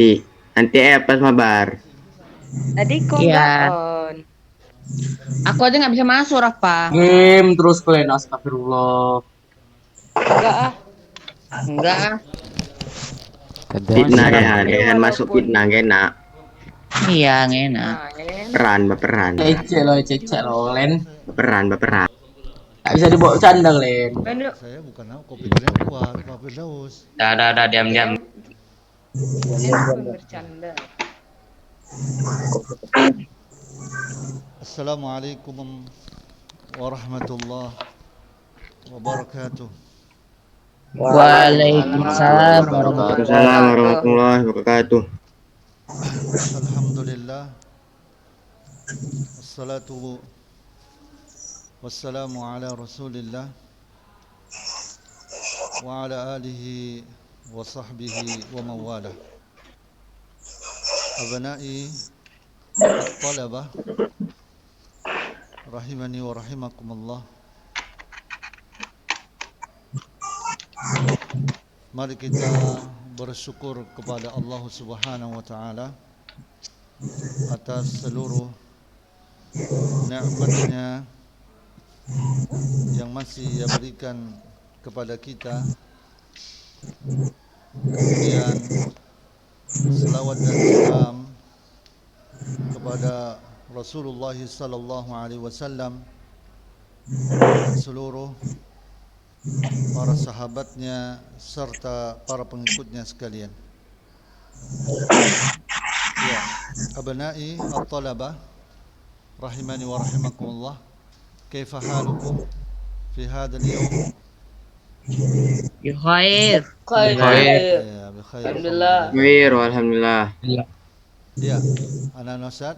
Nanti pas mabar. Tadi kok Iya. nggak on? Aku aja nggak bisa masuk, Rafa. Game terus kalian, astagfirullah. Enggak ah. Enggak. Fitnah Masuk. kan masuk Walaupun fitnah enak. Iya, nggak enak. main. Baperan. Cece lo, Len. Baperan. Gak bisa dibawa canda, Len. Aduh, Saya bukan kopi dari Pak Firdaus. Dah, diam-diam. saya bukan bercanda. Assalamualaikum warahmatullahi wabarakatuh. Waalaikumsalam warahmatullahi Waalaikumsalam warahmatullahi wabarakatuh. Alhamdulillah. Wassalatu wassalamu ala Rasulillah wa ala alihi wa sahbihi wa mawalah. Abnai at-talabah rahimani wa rahimakumullah. Mari kita bersyukur kepada Allah Subhanahu wa taala atas seluruh nikmat-Nya yang masih Ia berikan kepada kita. Kemudian selawat dan salam kepada Rasulullah sallallahu alaihi wasallam dan seluruh para sahabatnya serta para pengikutnya sekalian. Ya, abnai at-talabah rahimani wa rahimakumullah. Kaifa halukum fi hadzal yawm? Ya khair. Khair. Ya, bi khair. Alhamdulillah. Alhamdulillah. Ya, anak-anak Ustaz.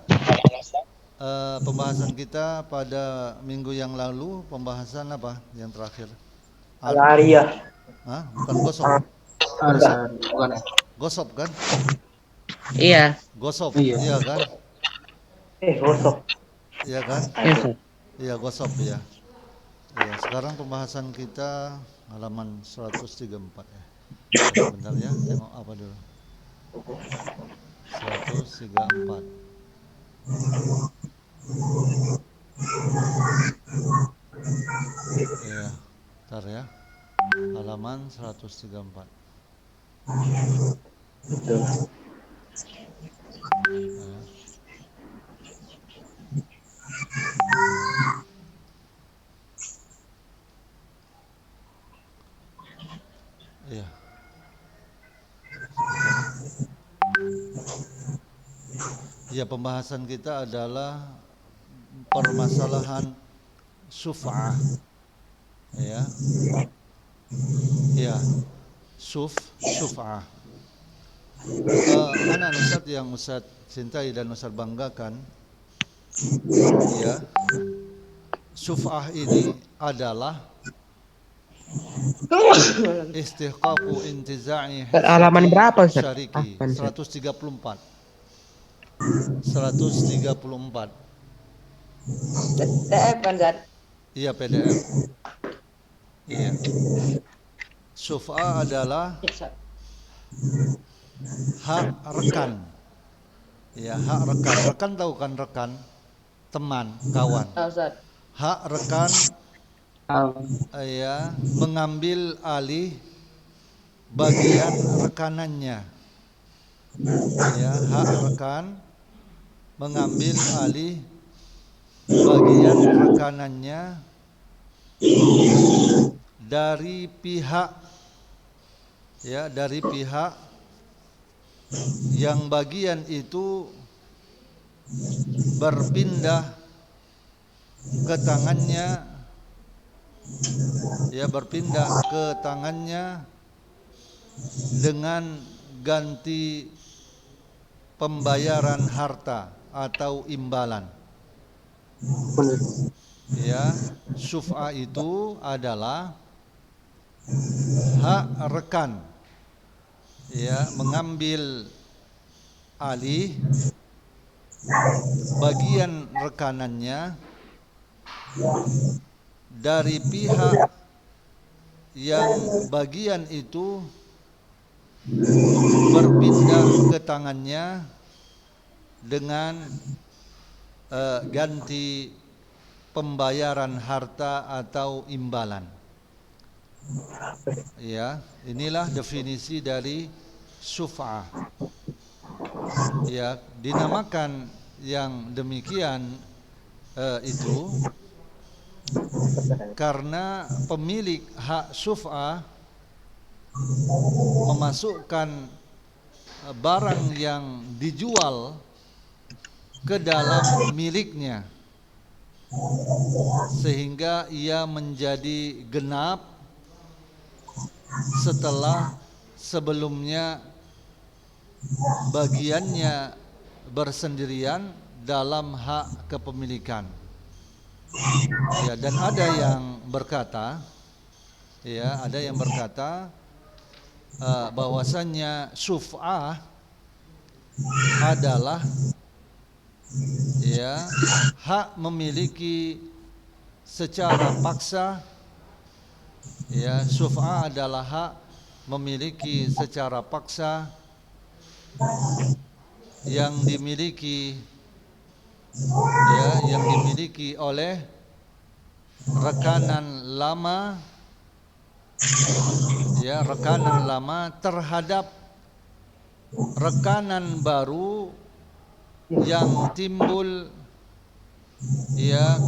Pembahasan kita pada minggu yang lalu, pembahasan apa yang terakhir? Al-Ariyah. Hah? Bukan gosok. Bukan. Gosop kan? Iya. Gosop, Iya. iya kan? Gosok. Iya kan? Iya, Ustaz. Iya, gosop ya. Iya, sekarang pembahasan kita halaman 134 ya. Bentar ya, tengok apa dulu. 134. Iya, bentar ya. Halaman 134. Ya. Iya. Ya, pembahasan kita adalah permasalahan syuf'ah. Ya. Ya. Syuf'ah. Anak Ustaz yang Ustaz cintai dan Ustaz banggakan, ya. Syuf'ah ini adalah istihqaqu intiza'i Halaman berapa, Ustaz? syariki. Apa, Ustaz? 134. 134. PDF kan Zat? Iya, PDF. Iya. Syuf'ah adalah hak rekan. Ya, hak rekan. Rekan tahu kan rekan? Teman, kawan. Tahu Zat? Hak rekan ya mengambil alih bagian rekanannya. Ya, hak rekan mengambil alih bagian rekanannya dari pihak yang bagian itu berpindah ke tangannya, dengan ganti pembayaran harta atau imbalan. Ya, syuf'ah itu adalah hak rekan, ya, mengambil alih bagian rekanannya dari pihak yang bagian itu berpindah ke tangannya dengan ganti pembayaran harta atau imbalan. Ya, inilah definisi dari syuf'ah. Ya, dinamakan yang demikian itu karena pemilik hak syuf'ah memasukkan barang yang dijual ke dalam miliknya sehingga ia menjadi genap setelah sebelumnya bagiannya bersendirian dalam hak kepemilikan. Ya, dan ada yang berkata, bahwasannya syuf'ah adalah hak memiliki secara paksa. Ya, syuf'ah adalah hak memiliki secara paksa yang dimiliki oleh rekanan lama terhadap rekanan baru yang timbul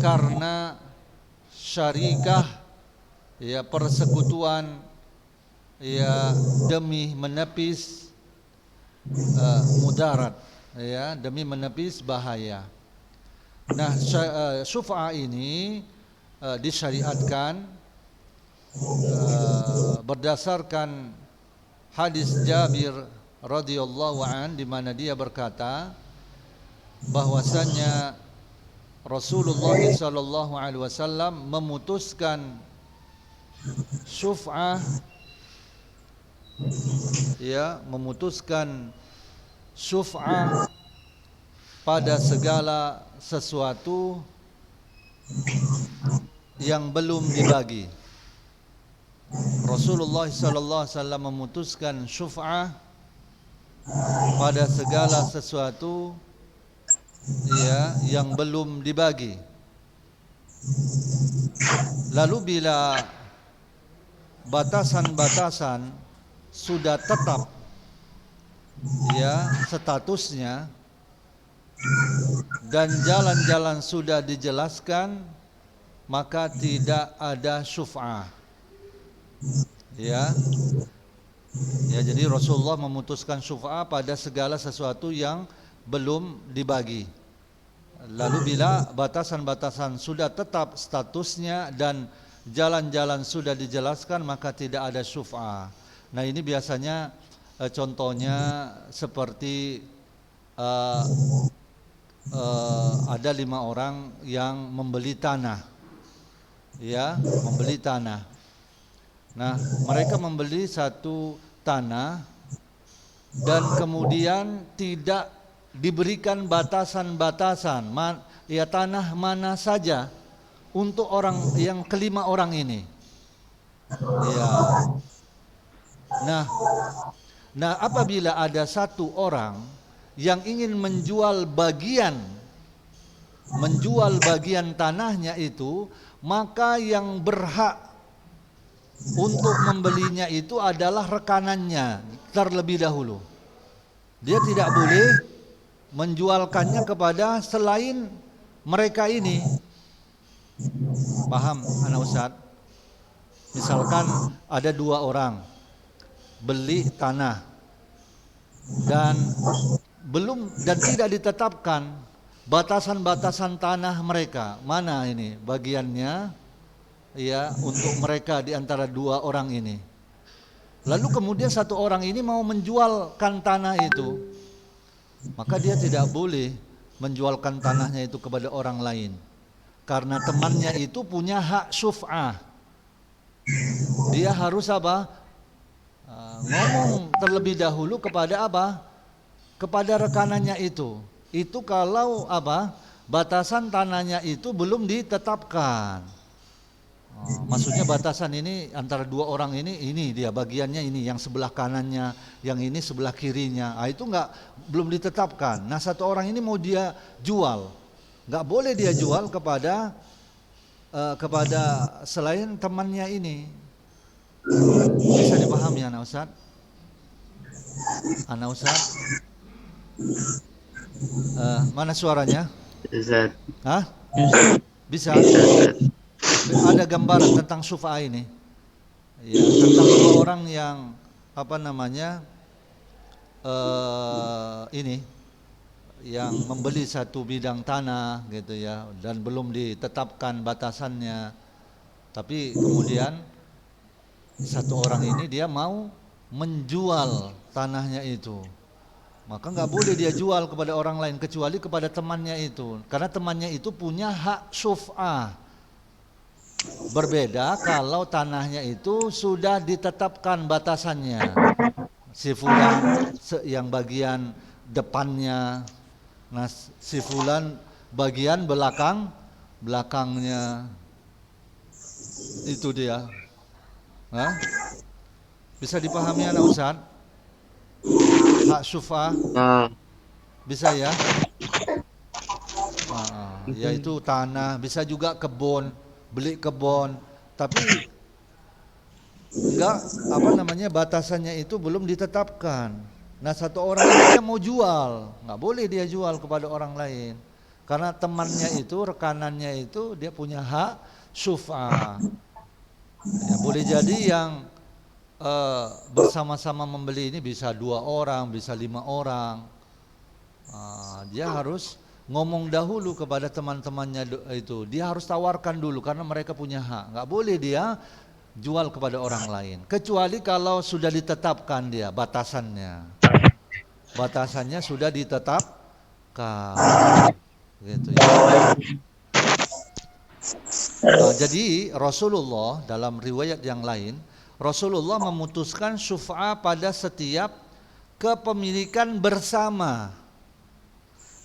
karena syarikah, persekutuan, demi menepis mudarat, demi menepis bahaya. Nah, syuf'ah ini disyariatkan berdasarkan hadis Jabir radhiyallahu an, di mana dia berkata bahwasanya Rasulullah sallallahu alaihi wasallam memutuskan syuf'ah, pada segala sesuatu yang belum dibagi. Rasulullah sallallahu alaihi wasallam memutuskan syuf'ah pada segala sesuatu yang belum dibagi. Lalu bila batasan-batasan sudah tetap statusnya dan jalan-jalan sudah dijelaskan, maka tidak ada syuf'ah. Jadi Rasulullah memutuskan syuf'ah pada segala sesuatu yang belum dibagi. Lalu bila batasan-batasan sudah tetap statusnya dan jalan-jalan sudah dijelaskan, maka tidak ada syuf'ah. Nah, ini biasanya contohnya seperti ada 5 orang yang membeli tanah. Membeli tanah. Nah, mereka membeli satu tanah dan kemudian tidak diberikan batasan-batasan, tanah mana saja untuk orang yang kelima orang ini. Nah, apabila ada satu orang yang ingin menjual bagian tanahnya itu, maka yang berhak untuk membelinya itu adalah rekanannya terlebih dahulu. Dia tidak boleh menjualkannya kepada selain mereka ini. Paham anak Ustadz? Misalkan ada 2 orang beli tanah dan tidak ditetapkan batasan-batasan tanah mereka, mana ini bagiannya untuk mereka di antara 2 orang ini. Lalu kemudian satu orang ini mau menjualkan tanah itu, maka dia tidak boleh menjualkan tanahnya itu kepada orang lain, karena temannya itu punya hak syuf'ah. Dia harus ngomong terlebih dahulu kepada kepada rekanannya itu. Itu kalau batasan tanahnya itu belum ditetapkan. Maksudnya batasan ini antara dua orang ini dia bagiannya ini, yang sebelah kanannya, yang ini sebelah kirinya. Itu belum ditetapkan. Nah, satu orang ini mau dia jual, nggak boleh dia jual kepada selain temannya ini. Bisa dipahami anak Ustaz? Anak Ustaz? Mana suaranya? Ustaz. Hah? Bisa? Bisa, Ustaz. Ada gambaran tentang syuf'ah ini. Ya, tentang dua orang yang apa namanya? Ini yang membeli satu bidang tanah gitu ya, dan belum ditetapkan batasannya. Tapi kemudian satu orang ini dia mau menjual tanahnya itu. Maka nggak boleh dia jual kepada orang lain kecuali kepada temannya itu, karena temannya itu punya hak syuf'ah. Berbeda kalau tanahnya itu sudah ditetapkan batasannya. Si fulan yang bagian depannya, nah si fulan bagian belakangnya. Itu dia. Hah? Bisa dipahami anak Ustaz? Hak syuf'ah Ah, bisa ya? Yaitu tanah, bisa juga kebun, beli kebun, tapi enggak batasannya itu belum ditetapkan. Nah, satu orang ini dia mau jual, nggak boleh dia jual kepada orang lain, karena temannya itu, rekanannya itu dia punya hak syuf'ah. Ya, boleh jadi yang bersama-sama membeli ini bisa 2 orang, bisa 5 orang. Dia harus ngomong dahulu kepada teman-temannya itu. Dia harus tawarkan dulu karena mereka punya hak. Nggak boleh dia jual kepada orang lain. Kecuali kalau sudah ditetapkan dia batasannya. Batasannya sudah ditetapkan. Gitu ya. Jadi Rasulullah dalam riwayat yang lain, Rasulullah memutuskan syuf'ah pada setiap kepemilikan bersama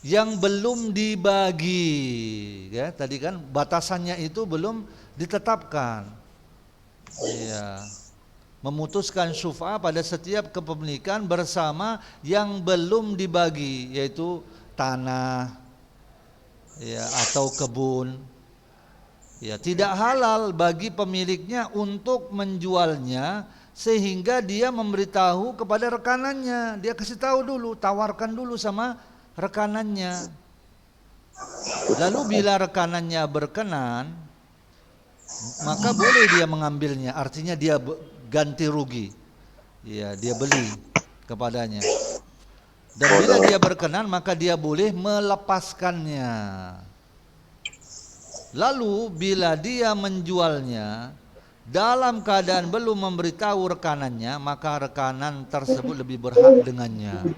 yang belum dibagi, ya tadi kan batasannya itu belum ditetapkan. Ya, memutuskan syuf'ah pada setiap kepemilikan bersama yang belum dibagi, yaitu tanah, ya atau kebun. Ya, tidak halal bagi pemiliknya untuk menjualnya sehingga dia memberitahu kepada rekanannya. Dia kasih tahu dulu, tawarkan dulu sama rekanannya. Lalu bila rekanannya berkenan, maka boleh dia mengambilnya. Artinya dia ganti rugi. Ya, dia beli kepadanya. Dan bila dia berkenan, maka dia boleh melepaskannya. Lalu bila dia menjualnya dalam keadaan belum memberitahu rekanannya, maka rekanan tersebut lebih berhak dengannya.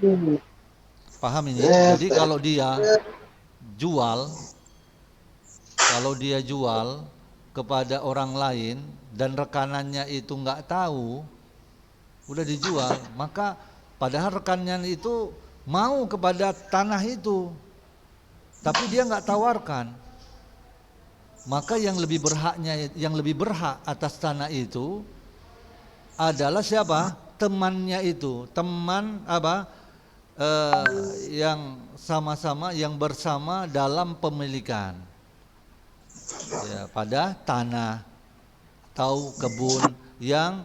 Paham ini? Jadi kalau dia jual kepada orang lain dan rekanannya itu nggak tahu, udah dijual, maka padahal rekanannya itu mau kepada tanah itu, tapi dia nggak tawarkan. Maka yang lebih berhak atas tanah itu adalah siapa? Temannya itu, teman yang sama-sama, yang bersama dalam pemilikan, ya, pada tanah atau kebun yang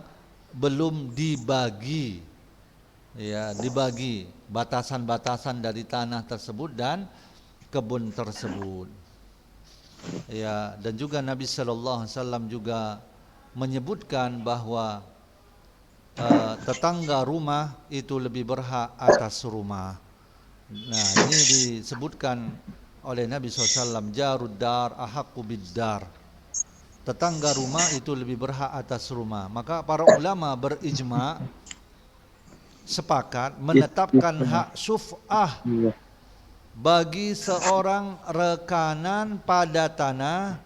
belum dibagi, ya dibagi batasan-batasan dari tanah tersebut dan kebun tersebut. Ya, dan juga Nabi Sallallahu Alaihi Wasallam juga menyebutkan bahwa tetangga rumah itu lebih berhak atas rumah. Nah, ini disebutkan oleh Nabi SAW, jarud dar ahaqqu biddar. Tetangga rumah itu lebih berhak atas rumah. Maka para ulama berijma sepakat menetapkan hak syuf'ah bagi seorang rekanan pada tanah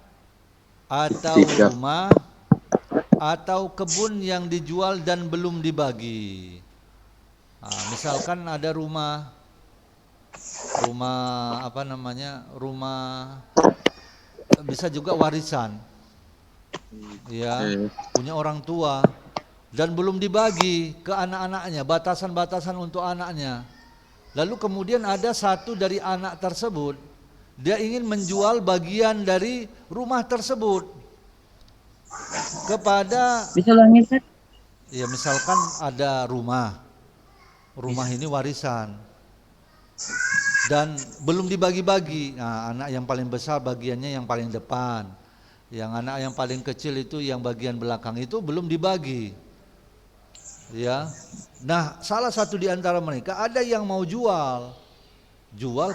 atau rumah atau kebun yang dijual dan belum dibagi. Misalkan ada rumah rumah bisa juga warisan. ya, Hmm. punya orang tua dan belum dibagi ke anak-anaknya, batasan-batasan untuk anaknya. Lalu kemudian ada satu dari anak tersebut, dia ingin menjual bagian dari rumah tersebut kepada, Bisa ulangin, Ustaz? ya misalkan ada rumah ini warisan dan belum dibagi-bagi. Nah, anak yang paling besar bagiannya yang paling depan, yang anak yang paling kecil itu yang bagian belakang itu belum dibagi. Ya, nah salah satu di antara mereka ada yang mau jual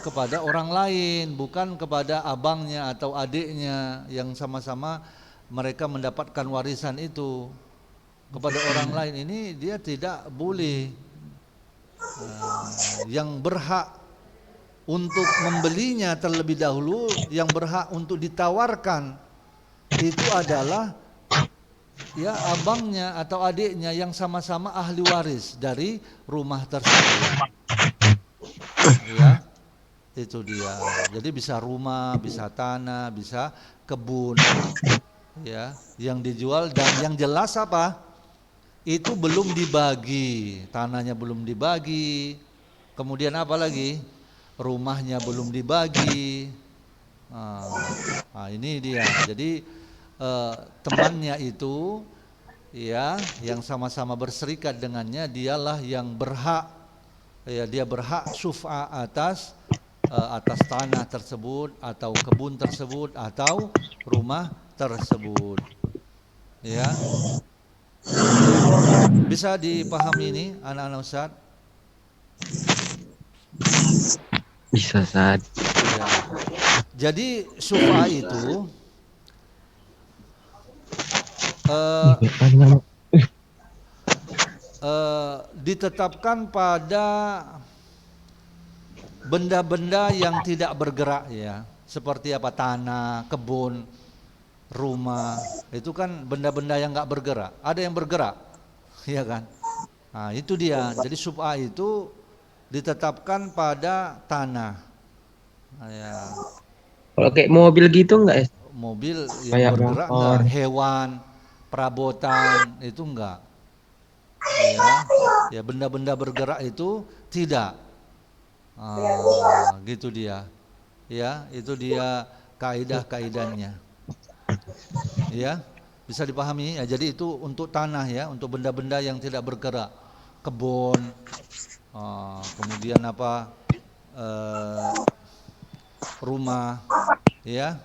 kepada orang lain, bukan kepada abangnya atau adiknya yang sama-sama mereka mendapatkan warisan itu. Kepada orang lain ini dia tidak boleh. Yang berhak untuk membelinya terlebih dahulu, yang berhak untuk ditawarkan itu adalah ya abangnya atau adiknya yang sama-sama ahli waris dari rumah tersebut. Ya, itu dia. Jadi bisa rumah, bisa tanah, bisa kebun. Ya, yang dijual dan yang jelas apa? Itu belum dibagi, tanahnya belum dibagi. Kemudian apa lagi? Rumahnya belum dibagi. Nah, ini dia. Jadi temannya itu ya yang sama-sama berserikat dengannya dialah yang berhak, ya dia berhak syuf'a atas tanah tersebut atau kebun tersebut atau rumah tersebut. Ya. Bisa dipahami ini anak-anak Ustaz? Bisa, Ustaz. Ya. Jadi syuf'a itu ditetapkan pada benda-benda yang tidak bergerak ya, seperti apa tanah, kebun, rumah, itu kan benda-benda yang nggak bergerak. Ada yang bergerak, ya kan? Nah itu dia. Jadi syuf'a itu ditetapkan pada tanah. Nah, ya. Kalau kayak mobil gitu enggak ya? Mobil yang Kayak bergerak motor. enggak, hewan, perabotan itu enggak. Ya benda-benda bergerak itu tidak. Gitu dia. Ya, itu dia kaidah-kaidahnya. Ya, bisa dipahami. Ya, jadi itu untuk tanah ya, untuk benda-benda yang tidak bergerak, kebun, kemudian apa, rumah, ya.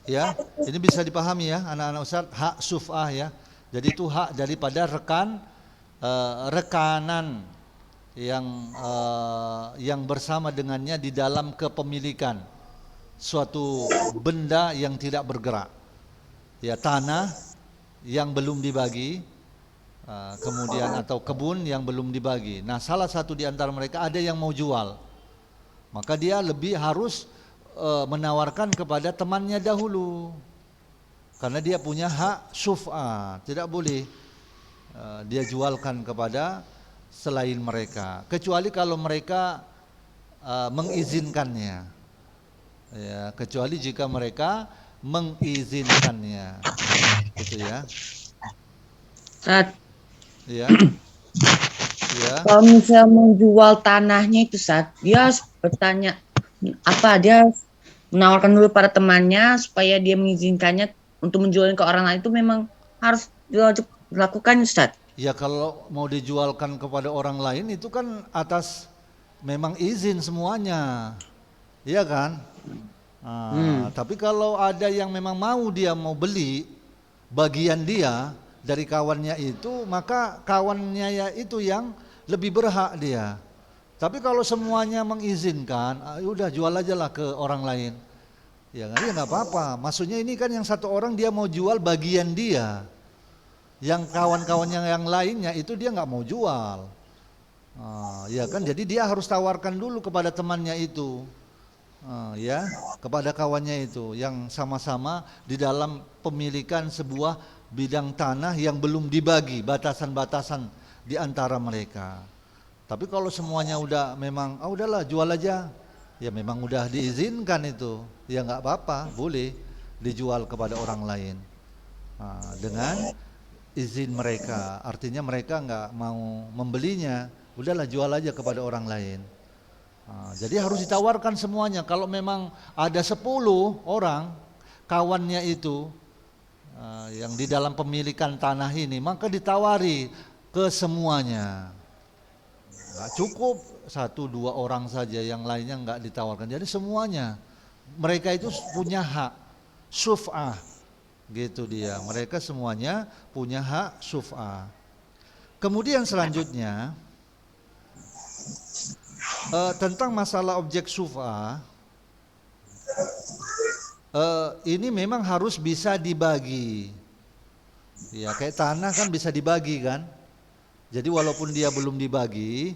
Ya, ini bisa dipahami ya anak-anak Ustaz, hak syuf'ah ya. Jadi itu hak daripada rekanan yang bersama dengannya di dalam kepemilikan suatu benda yang tidak bergerak. Ya, tanah yang belum dibagi, kemudian atau kebun yang belum dibagi. Nah, salah satu di antara mereka ada yang mau jual. Maka dia lebih harus menawarkan kepada temannya dahulu, karena dia punya hak syuf'ah, tidak boleh dia jualkan kepada selain mereka, kecuali kalau mereka mengizinkannya, ya, kecuali jika mereka mengizinkannya, gitu ya. Saat Ya, ya, kalau misalnya menjual tanahnya itu saat dia harus bertanya apa, dia menawarkan dulu pada temannya supaya dia mengizinkannya untuk menjualnya ke orang lain, itu memang harus dilakukan Ustaz. ya kalau mau dijualkan kepada orang lain itu kan atas memang izin semuanya, iya kan? Tapi kalau ada yang memang dia mau beli bagian dia dari kawannya itu, maka kawannya ya itu yang lebih berhak dia. Tapi kalau semuanya mengizinkan, udah jual aja lah ke orang lain. Ya nggak apa-apa. Maksudnya ini kan yang satu orang dia mau jual bagian dia, yang kawan-kawannya yang lainnya itu dia nggak mau jual. Ya kan, jadi dia harus tawarkan dulu kepada temannya itu, ya, kepada kawannya itu yang sama-sama di dalam pemilikan sebuah bidang tanah yang belum dibagi, batasan-batasan di antara mereka. Tapi kalau semuanya udah memang, udahlah jual aja, ya memang udah diizinkan itu, ya nggak apa-apa, boleh dijual kepada orang lain. Dengan izin mereka, artinya mereka nggak mau membelinya, udahlah jual aja kepada orang lain. Jadi harus ditawarkan semuanya. Kalau memang ada 10 orang kawannya itu yang di dalam pemilikan tanah ini, maka ditawari ke semuanya. Nggak cukup 1-2 orang saja, yang lainnya nggak ditawarkan. Jadi semuanya, mereka itu punya hak syuf'ah, gitu dia. Mereka semuanya punya hak syuf'ah. Kemudian selanjutnya tentang masalah objek syuf'ah, ini memang harus bisa dibagi. Ya, kayak tanah kan bisa dibagi kan. Jadi walaupun dia belum dibagi,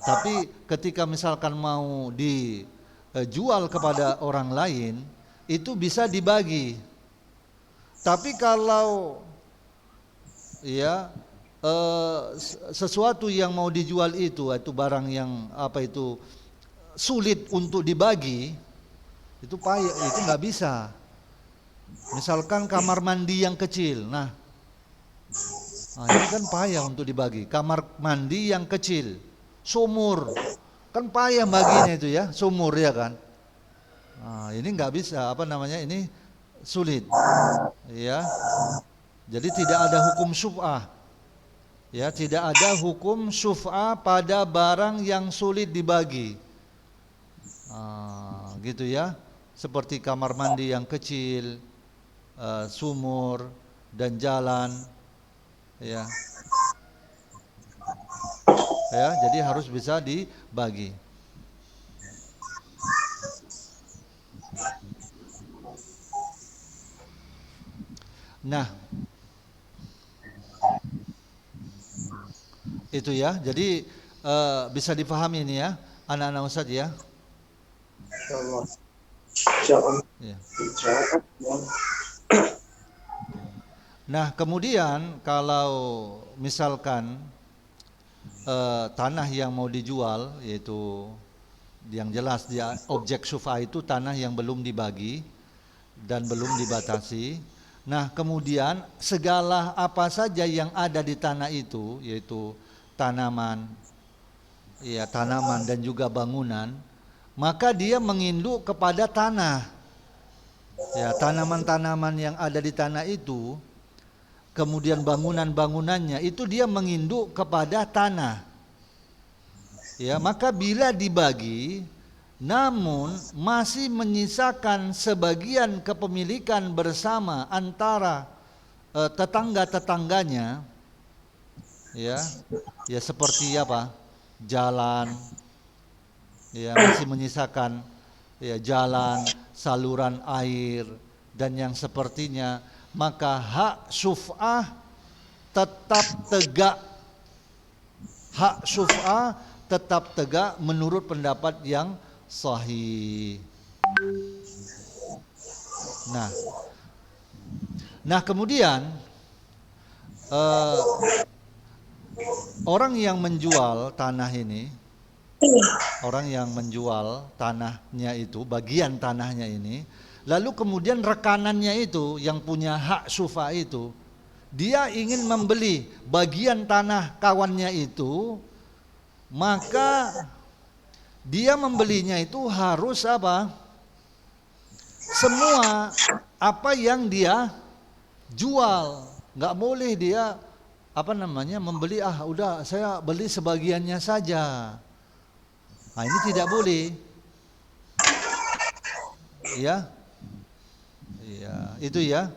tapi ketika misalkan mau dijual kepada orang lain, itu bisa dibagi. Tapi kalau ya sesuatu yang mau dijual itu barang yang sulit untuk dibagi, itu payah, itu nggak bisa. Misalkan kamar mandi yang kecil, nah ini kan payah untuk dibagi. Kamar mandi yang kecil, sumur, kan payah baginya itu ya, sumur ya kan. Ini nggak bisa, ini sulit, ya. Jadi tidak ada hukum syuf'ah. Ya, tidak ada hukum syuf'ah pada barang yang sulit dibagi. Gitu ya. Seperti kamar mandi yang kecil, sumur dan jalan. Ya. Ya, jadi harus bisa dibagi. Nah, itu ya, jadi bisa dipahami ini ya, anak-anak Ustadz ya. Ya. Nah, kemudian kalau misalkan tanah yang mau dijual, yaitu yang jelas dia objek syuf'ah itu tanah yang belum dibagi dan belum dibatasi. Nah, kemudian segala apa saja yang ada di tanah itu, yaitu tanaman dan juga bangunan, maka dia menginduk kepada tanah. Ya, tanaman-tanaman yang ada di tanah itu, kemudian bangunan-bangunannya itu dia menginduk kepada tanah. Ya, maka bila dibagi, namun masih menyisakan sebagian kepemilikan bersama antara tetangga-tetangganya, ya seperti jalan, ya masih menyisakan ya jalan, saluran air dan yang sepertinya, maka hak syuf'ah tetap tegak. Hak syuf'ah tetap tegak menurut pendapat yang sahih. Nah kemudian orang yang menjual tanah ini, orang yang menjual tanahnya itu, bagian tanahnya ini, lalu kemudian rekanannya itu yang punya hak syuf'ah itu, dia ingin membeli bagian tanah kawannya itu, maka dia membelinya itu harus semua apa yang dia jual. Nggak boleh dia membeli udah saya beli sebagiannya saja. Nah, ini tidak boleh. Ya. Ya, itu ya.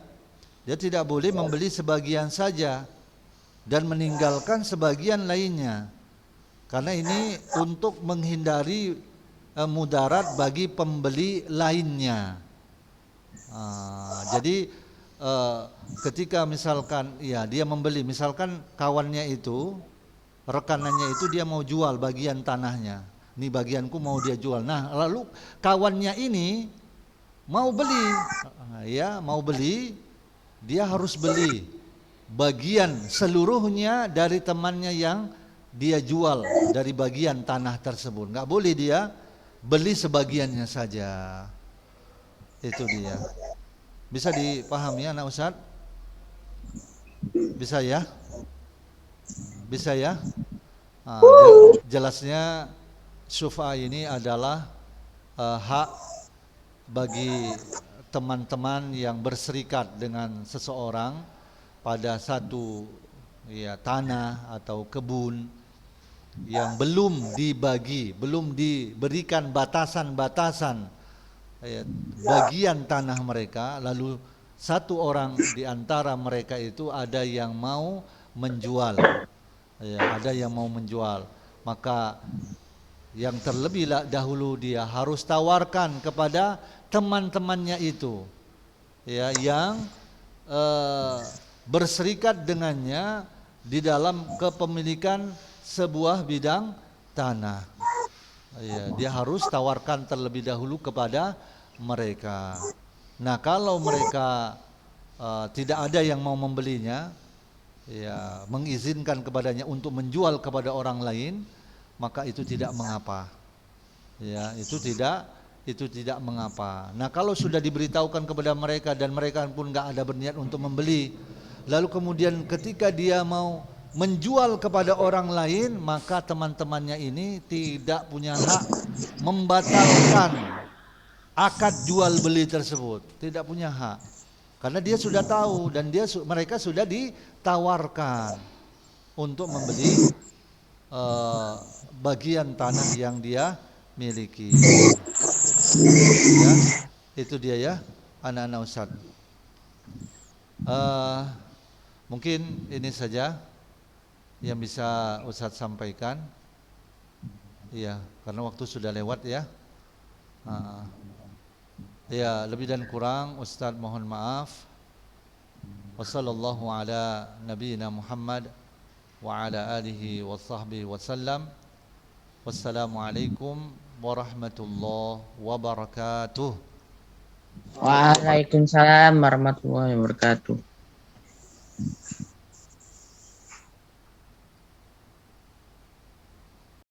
Dia tidak boleh membeli sebagian saja dan meninggalkan sebagian lainnya. Karena ini untuk menghindari mudarat bagi pembeli lainnya. Jadi ketika misalkan ya dia membeli, misalkan kawannya itu, rekanannya itu dia mau jual bagian tanahnya. Ini bagianku mau dia jual. Nah, lalu kawannya ini mau beli, ya mau beli, dia harus beli bagian seluruhnya dari temannya yang dia jual dari bagian tanah tersebut. Nggak boleh dia beli sebagiannya saja. Itu dia. Bisa dipahami anak Ustaz? Bisa ya? Bisa ya? Nah, jelasnya syufa ini adalah hak bagi teman-teman yang berserikat dengan seseorang pada satu tanah atau kebun yang belum dibagi, belum diberikan batasan-batasan bagian tanah mereka, lalu satu orang di antara mereka itu ada yang mau menjual, ada yang mau menjual, maka yang terlebih dahulu dia harus tawarkan kepada teman-temannya itu, yang berserikat dengannya di dalam kepemilikan sebuah bidang tanah. Dia harus tawarkan terlebih dahulu kepada mereka. Nah, kalau mereka tidak ada yang mau membelinya, mengizinkan kepadanya untuk menjual kepada orang lain, maka itu tidak mengapa. Itu tidak mengapa. Nah, kalau sudah diberitahukan kepada mereka dan mereka pun nggak ada berniat untuk membeli, lalu kemudian ketika dia mau menjual kepada orang lain, maka teman-temannya ini tidak punya hak membatalkan akad jual beli tersebut. Tidak punya hak, karena dia sudah tahu dan mereka sudah ditawarkan untuk membeli bagian tanah yang dia miliki. Ya, itu dia ya, anak-anak Ustaz. Mungkin ini saja yang bisa Ustaz sampaikan. Iya, karena waktu sudah lewat ya. Ya, lebih dan kurang Ustaz mohon maaf. Wassallallahu ala nabiyina Muhammad wa ala alihi wa sahbihi wasallam. Wassalamualaikum warahmatullahi wabarakatuh. Waalaikumsalam warahmatullahi wabarakatuh.